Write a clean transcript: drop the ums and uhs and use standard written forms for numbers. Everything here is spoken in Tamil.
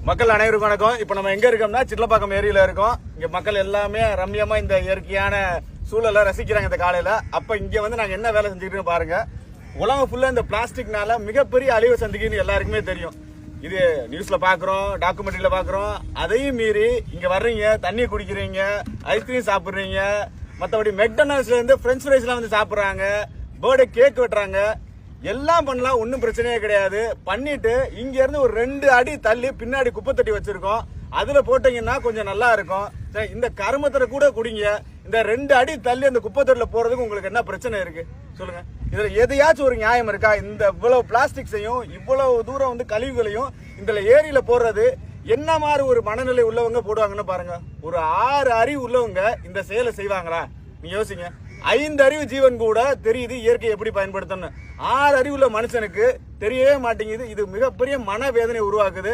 மக்கள் அனைவருக்கும் வணக்கம். இப்ப நம்ம எங்க இருக்கோம்னா சிட்லப்பாக்கம் ஏரியில இருக்கோம். இங்க மக்கள் எல்லாமே ரம்யமா இந்த இயற்கையான சூழலை ரசிக்கிறாங்க இந்த காலையில. அப்ப இங்க வந்து நாங்க என்ன வேலை செஞ்சுட்டு பாருங்க. உலகம் ஃபுல்லா இந்த பிளாஸ்டிக்னால மிகப்பெரிய அழிவு சந்திக்குன்னு எல்லாருக்குமே தெரியும். இது நியூஸ்ல பாக்குறோம், டாக்குமெண்ட்ரியில பாக்குறோம். அதையும் மீறி இங்க வர்றீங்க, தண்ணி குடிக்கிறீங்க, ஐஸ்கிரீம் சாப்பிடுறீங்க, மற்றபடி மெக்டொனால்ட்ஸ்ல இருந்து பிரெஞ்ச் ஃப்ரைஸ் எல்லாம் வந்து சாப்பிடுறாங்க, பர்த்டே கேக் வெட்டுறாங்க, எல்லாம் பண்ணலாம், ஒன்றும் பிரச்சனையே கிடையாது. பண்ணிட்டு இங்க இருந்து ஒரு 2 அடி தள்ளி பின்னாடி குப்பை தட்டி வச்சிருக்கோம், அதுல போட்டீங்கன்னா கொஞ்சம் நல்லா இருக்கும். இந்த கருமத்தை கூட குடிங்க. இந்த 2 அடி தள்ளி அந்த குப்பை தட்டில போறதுக்கு உங்களுக்கு என்ன பிரச்சனை இருக்கு சொல்லுங்க? இதுல எதையாச்சும் ஒரு நியாயம் இருக்கா? இந்த இவ்வளவு பிளாஸ்டிக்ஸையும் இவ்வளவு தூரம் வந்து கழிவுகளையும் இந்த ஏரியில போடுறது என்ன மாதிரி ஒரு மனநிலை உள்ளவங்க போடுவாங்கன்னு பாருங்க. ஒரு 6 அறிவு உள்ளவங்க இந்த செயலை செய்வாங்களா? நீங்க யோசிங்க. 5 அறிவு ஜீவன் கூட தெரியுது இயற்கை எப்படி பயன்படுத்தணும். 6 அறிவுள்ள மனுஷனுக்கு தெரியவே மாட்டேங்குது. இது மிகப்பெரிய மனவேதனை உருவாக்குது.